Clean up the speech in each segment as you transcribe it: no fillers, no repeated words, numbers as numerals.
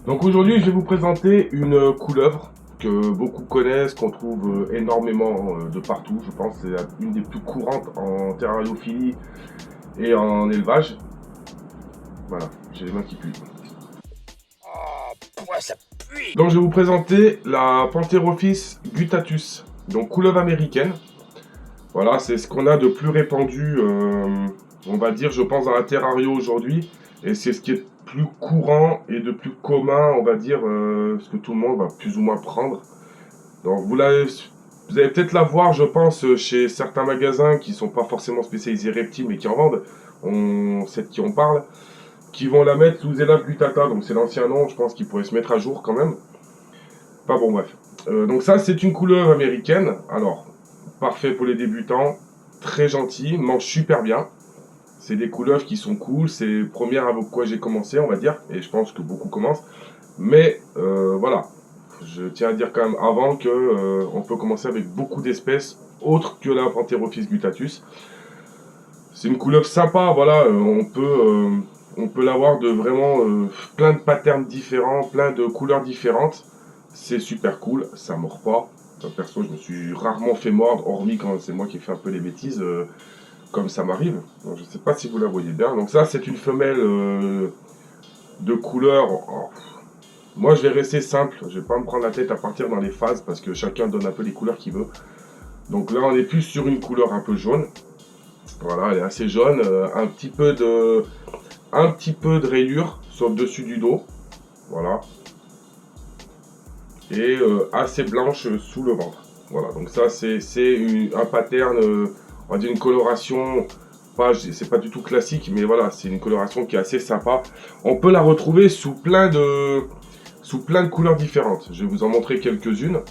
Donc aujourd'hui, je vais vous présenter une couleuvre que beaucoup connaissent, qu'on trouve énormément de partout. Je pense que c'est une des plus courantes en terrariophilie et en élevage. Voilà, j'ai les mains qui puent. Oh, ça pue. Donc je vais vous présenter la Pantherophis guttatus, donc couleuvre américaine. Voilà, c'est ce qu'on a de plus répandu, on va dire, je pense, dans la terrario aujourd'hui. Et c'est ce qui est plus courant et de plus commun, on va dire, ce que tout le monde va plus ou moins prendre. Donc vous allez peut-être la voir, je pense, chez certains magasins qui ne sont pas forcément spécialisés reptiles, mais qui en vendent. On sait de qui on parle. Qui vont la mettre sous Elaphe guttata, donc c'est l'ancien nom, je pense qu'il pourrait se mettre à jour quand même. Enfin bon, bref. Donc ça, c'est une couleuvre américaine. Alors, parfait pour les débutants, très gentil, mange super bien. C'est des couleuvres qui sont cool, c'est les premières avec quoi j'ai commencé, on va dire, et je pense que beaucoup commencent. Mais voilà, je tiens à dire quand même avant que on peut commencer avec beaucoup d'espèces autres que la Pantherophis guttatus. C'est une couleuvre sympa, voilà, on peut l'avoir de vraiment plein de patterns différents, plein de couleurs différentes. C'est super cool, ça mord pas. Perso, je me suis rarement fait mordre, hormis quand c'est moi qui ai fait un peu les bêtises, comme ça m'arrive. Je ne sais pas si vous la voyez bien. Donc ça, c'est une femelle de couleur. Oh, moi, je vais rester simple. Je vais pas me prendre la tête à partir dans les phases, parce que chacun donne un peu les couleurs qu'il veut. Donc là, on est plus sur une couleur un peu jaune. Voilà, elle est assez jaune, un petit peu de rayures sur le dessus du dos, voilà, et assez blanche sous le ventre. Voilà, donc ça c'est un pattern, on va dire une coloration, c'est pas du tout classique, mais voilà, c'est une coloration qui est assez sympa. On peut la retrouver sous plein de couleurs différentes. Je vais vous en montrer quelques-unes.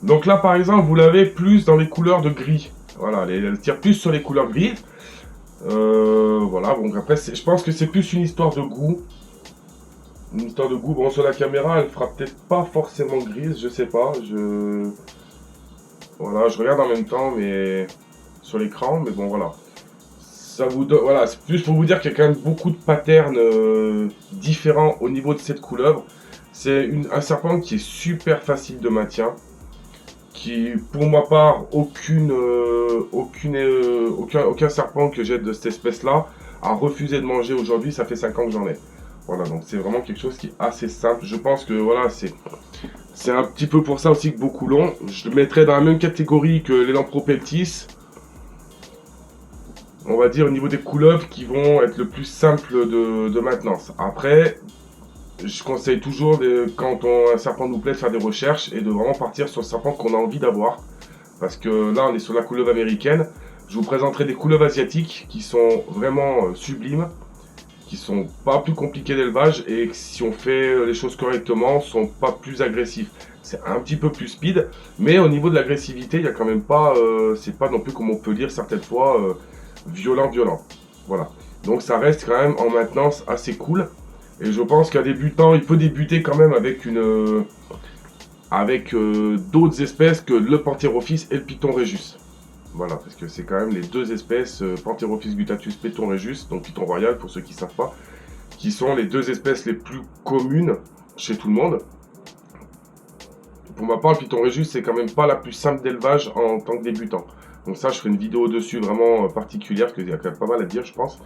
Donc là par exemple, vous l'avez plus dans les couleurs de gris. Voilà, elle tire plus sur les couleurs grises. Voilà, bon après je pense que c'est plus une histoire de goût. Une histoire de goût. Bon, sur la caméra, elle fera peut-être pas forcément grise, je sais pas. Voilà, je regarde en même temps, mais sur l'écran, mais bon voilà. Ça vous donne, voilà, c'est plus pour vous dire qu'il y a quand même beaucoup de patterns différents au niveau de cette couleuvre. C'est un serpent qui est super facile de maintien. Qui, pour ma part, aucun serpent que j'ai de cette espèce-là a refusé de manger aujourd'hui. Ça fait 5 ans que j'en ai. Voilà, donc c'est vraiment quelque chose qui est assez simple. Je pense que voilà, c'est un petit peu pour ça aussi que beaucoup l'ont. Je le mettrais dans la même catégorie que les Lampropeltis. On va dire au niveau des couleuvres qui vont être le plus simple de maintenance. Après, je conseille toujours, quand un serpent nous plaît, de faire des recherches et de vraiment partir sur le serpent qu'on a envie d'avoir. Parce que là, on est sur la couleuvre américaine. Je vous présenterai des couleuvres asiatiques qui sont vraiment sublimes, qui sont pas plus compliquées d'élevage et si on fait les choses correctement, sont pas plus agressifs. C'est un petit peu plus speed, mais au niveau de l'agressivité, il y a quand même pas, c'est pas non plus comme on peut dire certaines fois, violent. Voilà. Donc ça reste quand même en maintenance assez cool. Et je pense qu'un débutant, il peut débuter quand même avec d'autres espèces que le Pantherophis et le Python Regius. Voilà, parce que c'est quand même les deux espèces, Pantherophis guttatus, Python Regius, donc Python royal pour ceux qui ne savent pas, qui sont les deux espèces les plus communes chez tout le monde. Pour ma part, le Python Regius, c'est quand même pas la plus simple d'élevage en tant que débutant. Donc ça, je ferai une vidéo dessus vraiment particulière, parce qu'il y a quand même pas mal à dire, je pense.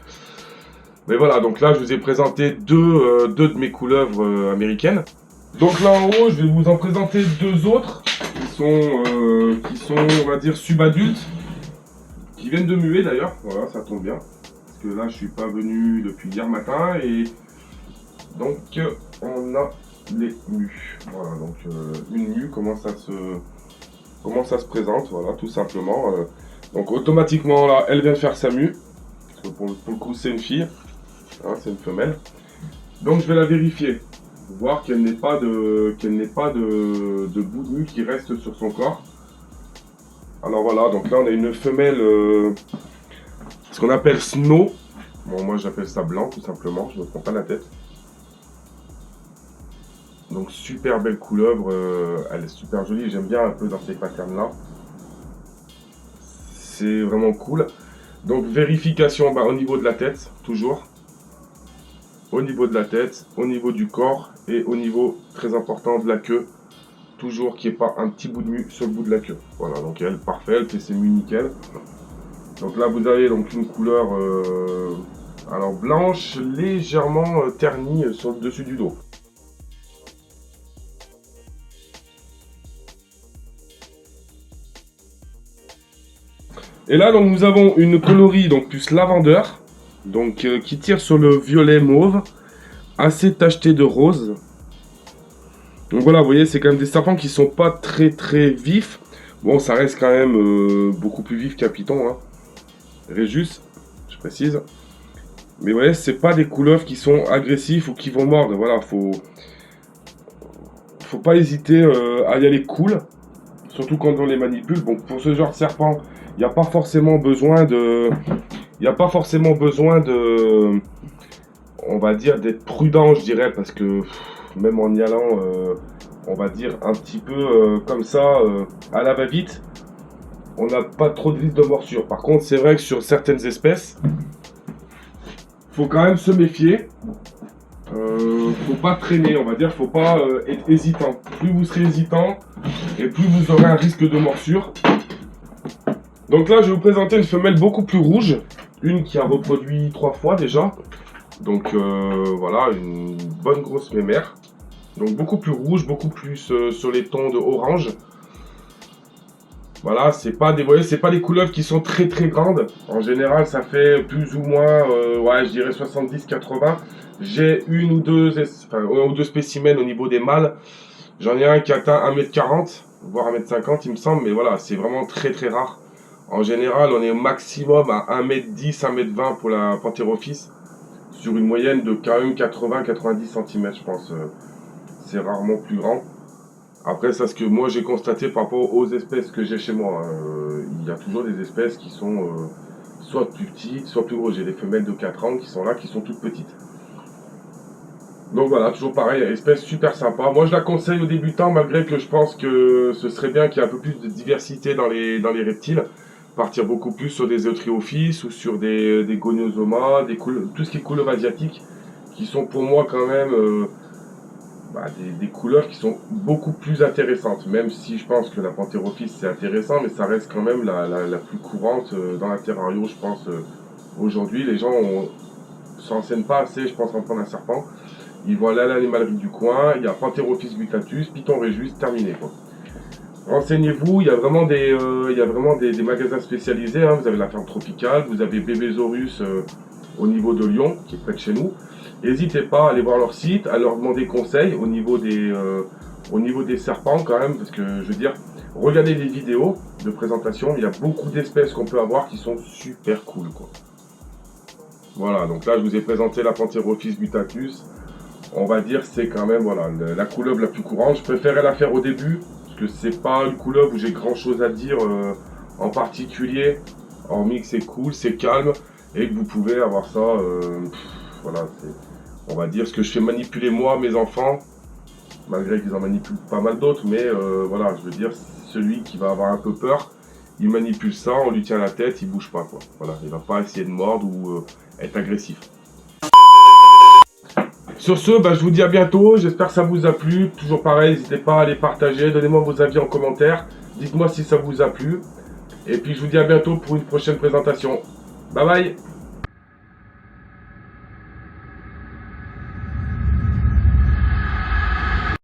Mais voilà, donc là je vous ai présenté deux de mes couleuvres américaines. Donc là en haut, je vais vous en présenter deux autres qui sont on va dire subadultes, qui viennent de muer d'ailleurs. Voilà, ça tombe bien, parce que là je suis pas venu depuis hier matin et donc on a les mus. Voilà, donc une mue, comment ça se présente, voilà, tout simplement. Donc automatiquement là, elle vient de faire sa mue. Pour le coup, c'est une fille. Hein, c'est une femelle. Donc je vais la vérifier, voir qu'elle n'ait pas de bout de mue qui reste sur son corps. Alors voilà, donc là on a une femelle, ce qu'on appelle snow. Bon, moi j'appelle ça blanc tout simplement, je ne me prends pas la tête. Donc super belle couleuvre, elle est super jolie, j'aime bien un peu dans ces patterns là. C'est vraiment cool. Donc vérification au niveau de la tête, toujours. Au niveau de la tête, au niveau du corps et au niveau très important de la queue. Toujours qu'il n'y ait pas un petit bout de mue sur le bout de la queue. Voilà, donc elle, parfait, elle fait ses mues nickel. Donc là vous avez donc une couleur alors blanche, légèrement ternie sur le dessus du dos. Et là donc nous avons une coloris donc plus lavandeur, donc qui tire sur le violet mauve, assez tacheté de rose. Donc voilà, vous voyez, c'est quand même des serpents qui sont pas très vifs. Bon, ça reste quand même beaucoup plus vif qu'un python, hein. Régus, je précise. Mais vous voyez, c'est pas des couleuvres qui sont agressifs ou qui vont mordre. Voilà, faut pas hésiter à y aller cool, surtout quand on les manipule. Bon, pour ce genre de serpent, il n'y a pas forcément besoin de, on va dire, d'être prudent, je dirais, parce que même en y allant, on va dire un petit peu comme ça, à la va-vite, on n'a pas trop de risque de morsure. Par contre, c'est vrai que sur certaines espèces, faut quand même se méfier. Faut pas traîner, on va dire, faut pas être hésitant. Plus vous serez hésitant, et plus vous aurez un risque de morsure. Donc là, je vais vous présenter une femelle beaucoup plus rouge, une qui a reproduit 3 fois déjà. Donc voilà, une bonne grosse mémère. Donc beaucoup plus rouge, beaucoup plus sur les tons de orange. Voilà, c'est pas des couleuvres qui sont très grandes. En général, ça fait plus ou moins, ouais, je dirais 70-80. J'ai une ou deux spécimens au niveau des mâles. J'en ai un qui atteint 1m40, voire 1m50, il me semble. Mais voilà, c'est vraiment très rare. En général, on est au maximum à 1m10, 1m20 pour la Pantherophis. Sur une moyenne de quand même 80-90 cm, je pense. C'est rarement plus grand. Après, ça, ce que moi j'ai constaté par rapport aux espèces que j'ai chez moi, il y a toujours des espèces qui sont soit plus petites, soit plus grosses. J'ai des femelles de 4 ans qui sont là, qui sont toutes petites. Donc voilà, toujours pareil, espèce super sympa. Moi je la conseille aux débutants, malgré que je pense que ce serait bien qu'il y ait un peu plus de diversité dans les reptiles. Partir beaucoup plus sur des Eutriophis ou sur des Goniosomas, tout ce qui est couleurs asiatiques, qui sont pour moi quand même des couleurs qui sont beaucoup plus intéressantes. Même si je pense que la Pantherophis c'est intéressant, mais ça reste quand même la plus courante dans la terrario, je pense. Aujourd'hui, les gens s'enseignent pas assez, je pense, en prendre un serpent. Ils vont aller à l'animalerie du coin, il y a Pantherophis guttatus, Python régus, terminé quoi. Renseignez-vous, il y a vraiment des magasins spécialisés, hein. Vous avez la ferme tropicale, vous avez Bébésaurus au niveau de Lyon, qui est près de chez nous. N'hésitez pas à aller voir leur site, à leur demander conseil au niveau des serpents quand même, parce que je veux dire, regardez les vidéos de présentation, il y a beaucoup d'espèces qu'on peut avoir qui sont super cool quoi. Voilà, donc là je vous ai présenté la Pantherophis guttatus. On va dire c'est quand même voilà, la couleuvre la plus courante. Je préférais la faire au début, parce que c'est pas une couleuvre où j'ai grand chose à dire en particulier, hormis que c'est cool, c'est calme, et que vous pouvez avoir ça, voilà, on va dire ce que je fais manipuler moi, mes enfants, malgré qu'ils en manipulent pas mal d'autres, mais voilà, je veux dire, celui qui va avoir un peu peur, il manipule ça, on lui tient la tête, il bouge pas quoi. Voilà, il va pas essayer de mordre ou être agressif. Sur ce, je vous dis à bientôt, j'espère que ça vous a plu. Toujours pareil, n'hésitez pas à les partager, donnez-moi vos avis en commentaire, dites-moi si ça vous a plu. Et puis je vous dis à bientôt pour une prochaine présentation. Bye bye.